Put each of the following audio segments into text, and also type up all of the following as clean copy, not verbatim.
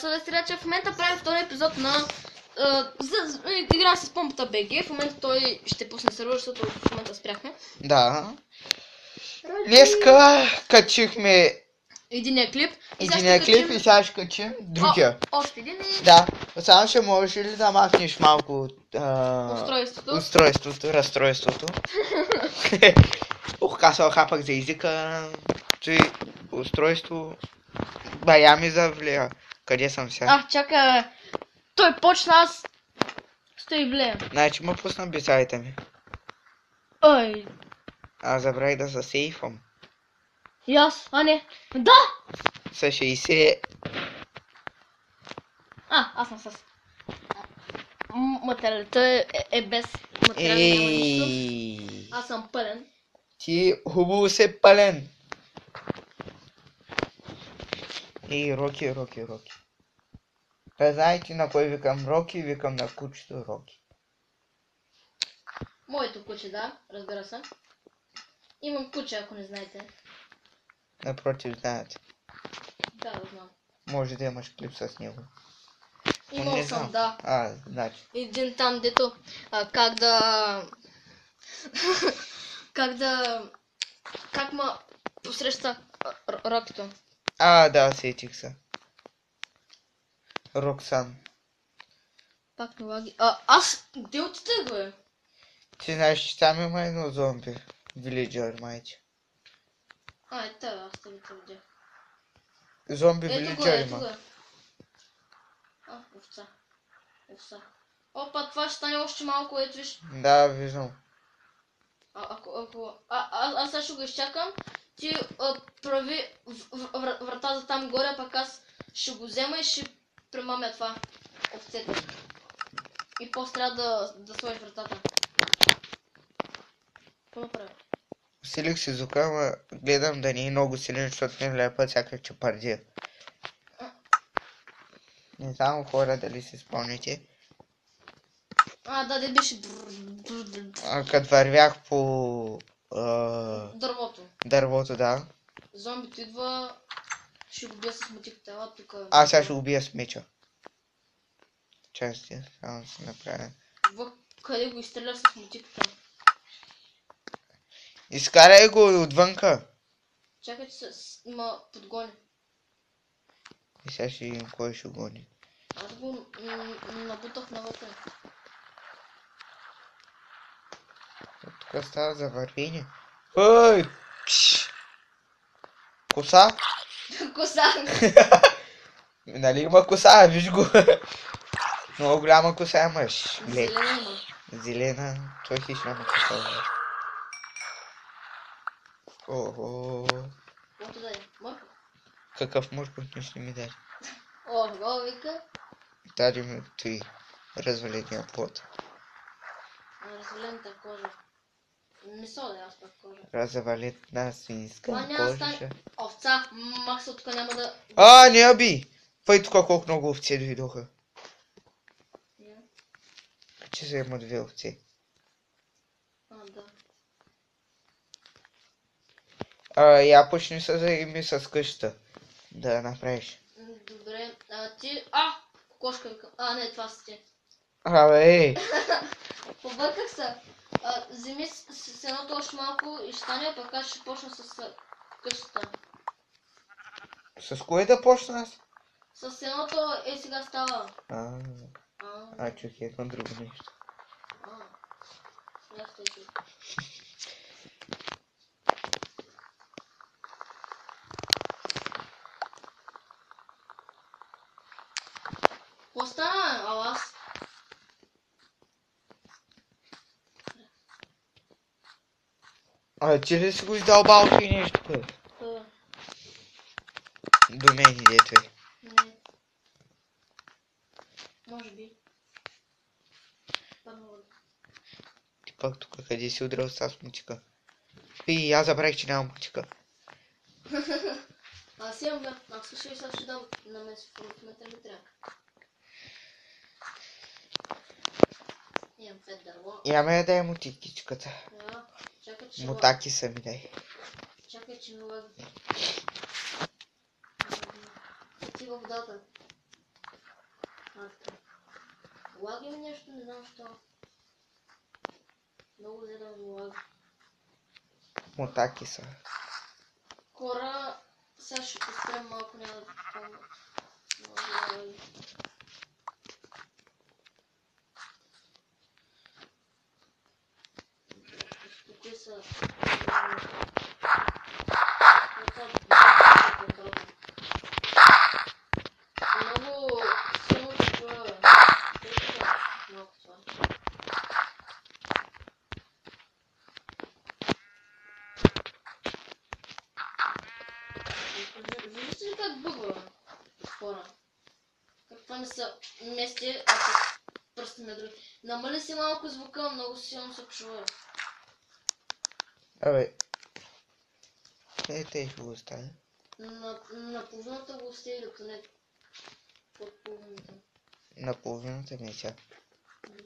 се да си рече, в момента правим втори епизод на игра с помпата БГ. В момента той ще пусне сервер, защото в момента спряхме. Да. Днеска качихме Единия клип. и сега ще качим другия. Още един и... Да, само ще можеш ли да махнеш малко разстройството. Казал хапък за езика, че устройство бая ми завлия. Къде съм сега? Чакай, той почна, аз стои влея. Значи ме пусна бисайта ми. Ой. Аз забравих да се сейфам. И аз, не. Да! С 60. Аз съм с... Материалите е без материали, няма нищо. Аз съм пълен. Ти хубаво се пълен. Роки. Да знаете на кой викам Роки, викам на кучето Роки. Моето куче, да, разбира се. Имам куче, ако не знаете. Напротив, знаете. Да, знам. Може да имаш клип с него. Имал съм, да. Значи. Един там, дето как ма посреща Рокито. Да, сетих се. Роксан. Пак не лаги. Аз где отиде го е? Ти знаеш, че там има едно зомби. Вилиджър, майче. Ето, аз те видях. Зомби вилиджър има. Овца. Опа, това ще стане още малко, ето виж. Да, виждам. Аз сега ще го изчакам. Ти прави врата за там горе, пък аз ще го взема и ще премамя това овцето. И после трябва да сложиш вратата. Какво направя? Усилих си звука, ама гледам да не е много силен, защото ми лепат всякак чепардия. Не знам хора дали си спомните. Да беше... Като вървях по... Дървото, да. Зомбито идва, ще го бия с мотиката, тук. Аз сега ще го бия с меча. Части, само си направя. Къде го изстреляш с мотиката? Изкарай го отвънка. Чакай, че има подгони. И сега ще видим кой ще гони. Аз го набутах навътре. Тук става за вървение. Ой! Коса? Коса! Нали има коса, виж го. Много голяма коса имаш. Зелена има. Зелена, той хищна му коса. Ого. Каквото да е, мърква. Какъв мърков ще ми даде? Вика. Даде ми той разваления плод. Развалената кожа. Не са да аз пак кожа. Развалена свинска кожа. Овца, Макса тук няма да... Не би! Пъй тук колко много овце дойдоха. Че са има 2 овце. Да. Я почни се заеми с къщата. Да направиш. Добре, ти... Кокошка викам. Не, това са ти. Побърках се. Вземи с едното още малко и ще стане, пък аз ще почна с къщата. С кое да почна аз? С едното сега става. Чух едно друго нещо. Какво стана, аз? Ти ли си го издълбал ти нещо? До мен идето е. Не. Може би. Ти пък тук къде си удрал с мутика? Аз забравих, че нямам мутика. Аз имам, да. Ако ще сега ще дам на мен си функционата ми трябва. Имам 5 дърво. Яме я дай мутикичката. Чакай, че... Мутаки са ми дай. Чакай, че ми лаги. Ти във водата. Така. Лаги ми нещо, не знам що. Много зелено ми лаги. Мутаки са. Хора, сега ще поспрем малко, няма да помня. Много лаги. Успокой се. Много силно се чува, бе. Малко това. Виждате ли как бъгва, бе? Хора? Как това не са мести, а са пръсти на други. Намали си малко звука, много силно се чува. Абе. Те ще го оставя. На половината го остави, докато не под половината. На половината ми е сега. Добре.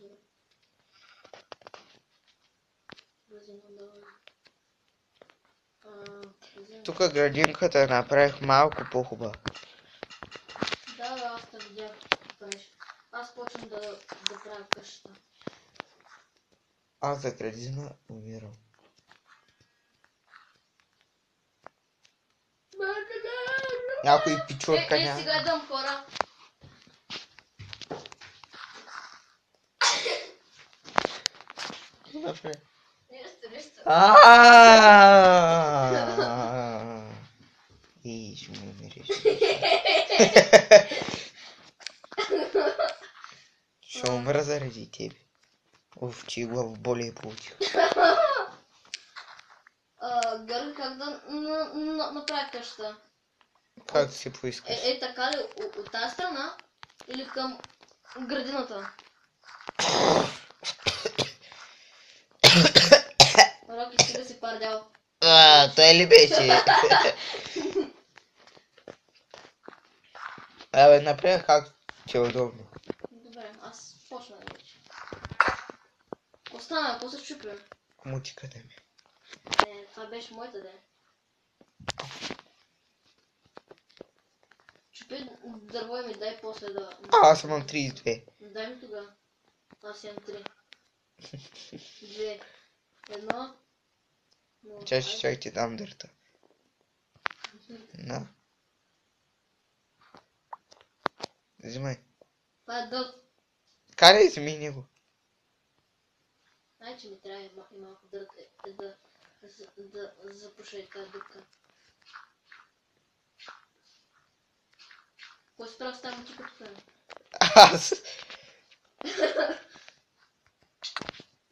Взимам давай. Тук градинката направих малко по-хубава. Да, аз те видях. Аз почвам да правя къщата. Аз за градина умирам. Някой пичурка няма. Сега идам, хора. Напред. Нищо. И ще ме умириш. Ще умра заради тебе. Оф, че главоболие получих. Гърга, как да направя къщата? Как си поискаш? Така ли? От тази страна? Или към градината? Роки, стига си пардял. Той ли беше? Абе, направих как ти е удобно. Добре, аз почна вече. Остана, какво се щупи? Мутиката ми. Това беше моята ден. Чупи дърво и ми дай после да... Аз имам 32. Дай ми тогава. Аз имам 3. 2. 1. Чай ти дам дърта. На. Взимай. Това е дълг. Карай, вземи го. Знай, че ми трябва и малко дърт да запуша и тази дупка. Кой си прав с тази мутика тук? Аз.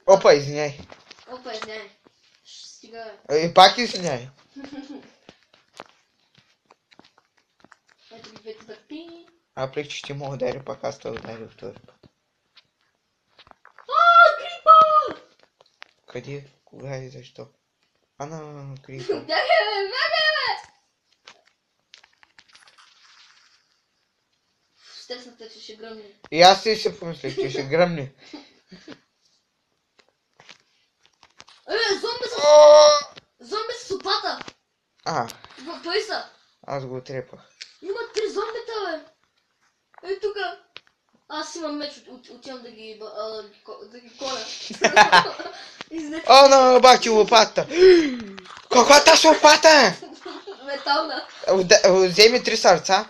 Опа, извиняй. Опа, извиняй. Стига, И пак извиняй. ето ги двете дърти. Апрек, че ще му удари, пак аз те ударя втори път. Крипа! Къде? Кога и защо? Крипа. Бягай, бе! Стресната, че ще гръмне. И аз си помислих, че ще гръмне. Зомби с опата! В пояса! Аз го отрепах. Има 3 зомбита, бе! Ей тука! Аз имам меч, отивам да ги коля. Бахти лопата! Каква тази лопата? Метална. Вземи 3 сърца.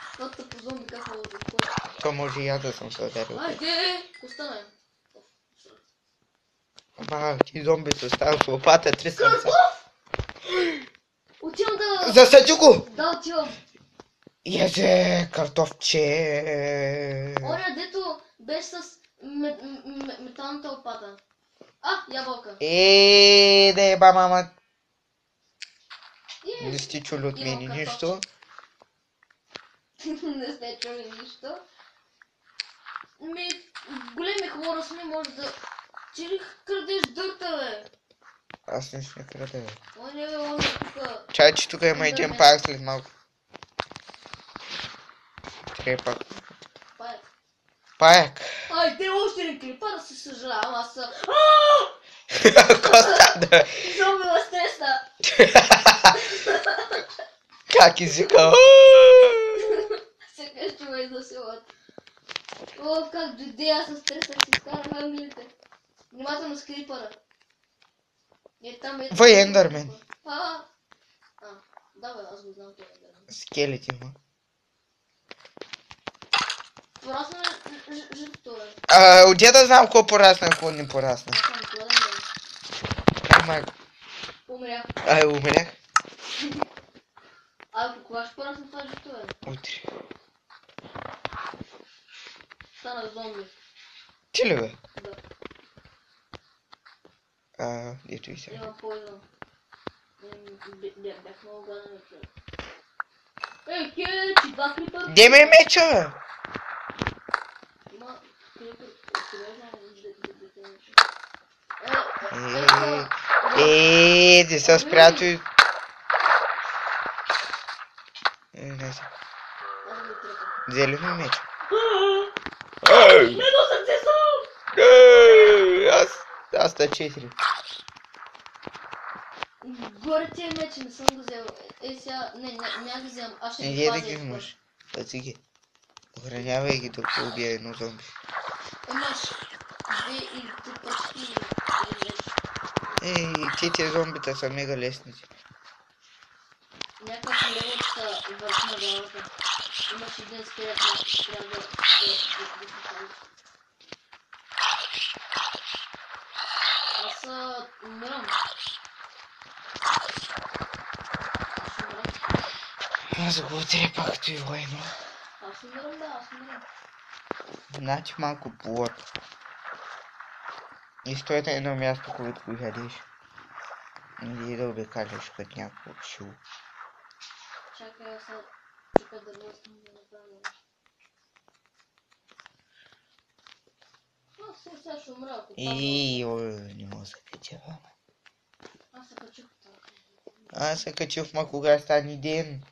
Каквото по зомби как мога да коля. То може и аз да съм се ударил. Айде! Остана. Ти зомбито става с лопата 3 сърца. Отивам да... Засади го! Да, отивам. Езе, картофче. Оня, дето беше с металната лопата. Ябълка. Да еба, мама. Не сте чули от мене нищо. Не сте чули нищо. Големи хора сме, може да... Ти ли крадеш дърта, бе? Аз нищо не крадя, бе. Оня тука. Чай, че тук има един пак след малко. Трепак. Паяк. Те още не клипа, да се съжалявам, аз съм... Коста, да. Зомби ме стресна. Как извика? ме изнасилват. О, как дойде, аз с стреса си изкарах англите. Внимателно с крипъра. Там е... Вой, Ендърмен. Да бе, аз го знам това Ендърмен. Скелети има. Порасна жито, бе. Отде да знам какво порасна и какво не порасна. Аз съм гладен, бе. Ама... Умрях. Умрях. Кога ще порасна това жито, бе? Утре. Станах зомби. Ти ли бе? Да. Ето и сега. Има поизън. Бях много гаден от човек. Ей, Кечи, 2 крипър. Де ме меча, бе? Има крипър. Сериозно, Не са спрято и... Не се. Взели ми меча. Медо сърце съм! Аз ста 4. Горе тия мечи не съм го взел. Сега, няма ги вземам. Аз ще ги Иди да пазя. ги взимаш. Пъци ги. Охранявай ги, докато убия едно зомби. Имаш 2 или 3 пръчки. Тия зомбита са мега лесните. Някакъв левот са върху на главата. Имаш един скелет, трябва да се пазиш. Аз умирам. Аз го отрепах той войно. Аз умирам. Значи малко плод. И стоят на едно място, което го ядеш. Или да обикаляш като някакво шило. Чакай, аз тук да ръстам да направя. Сега ще умра, ако Не мога да се кача, бе. Аз се качих така. Аз се качих, ма кога стане ден.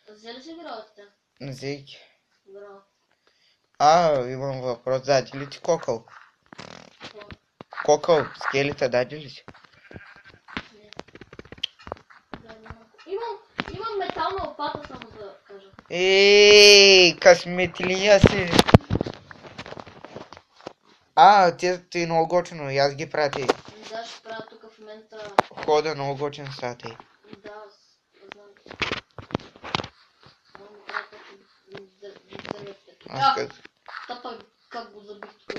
Взели си градата? Взех. Браво. Имам въпрос. Даде ли ти кокъл? Какво? Кокъл, скелета даде ли ти? Не. Имам метална лопата, само да кажа. Късметлия си. Ти много готино, и аз ги пратя. Да, ще правя тук в момента. Хода много готин стата. Да, аз знам. Само ми трябва Аз като... Тапа как го забих тук.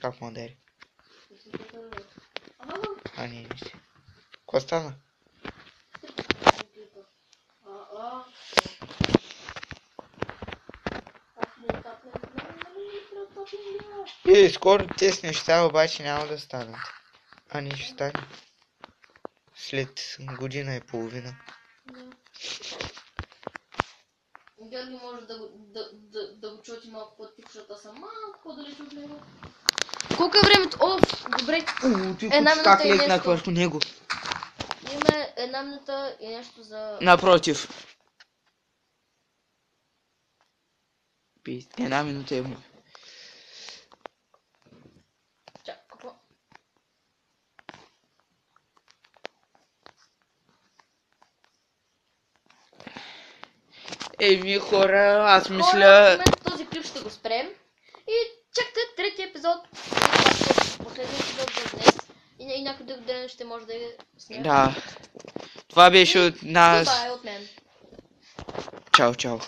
Как му удари? Ага. Не си. Какво стана? Скоро тези неща обаче няма да станат. Не ще стане. След година и половина. Георги може да го чути малко по-тихо, защото аз съм малко по-далеч от него. Колко е времето? Добре. Една минута и нещо. върху него. Имаме 1 минута и нещо за... Напротив. 1 минута има. Какво? Хора, аз В мисля... момента този клип ще го спрем. И чакайте третия епизод. Последния епизод за днес. И някой друг ден ще може да я снимем. Да. Това беше от нас. Това е от мен. Чао, чао.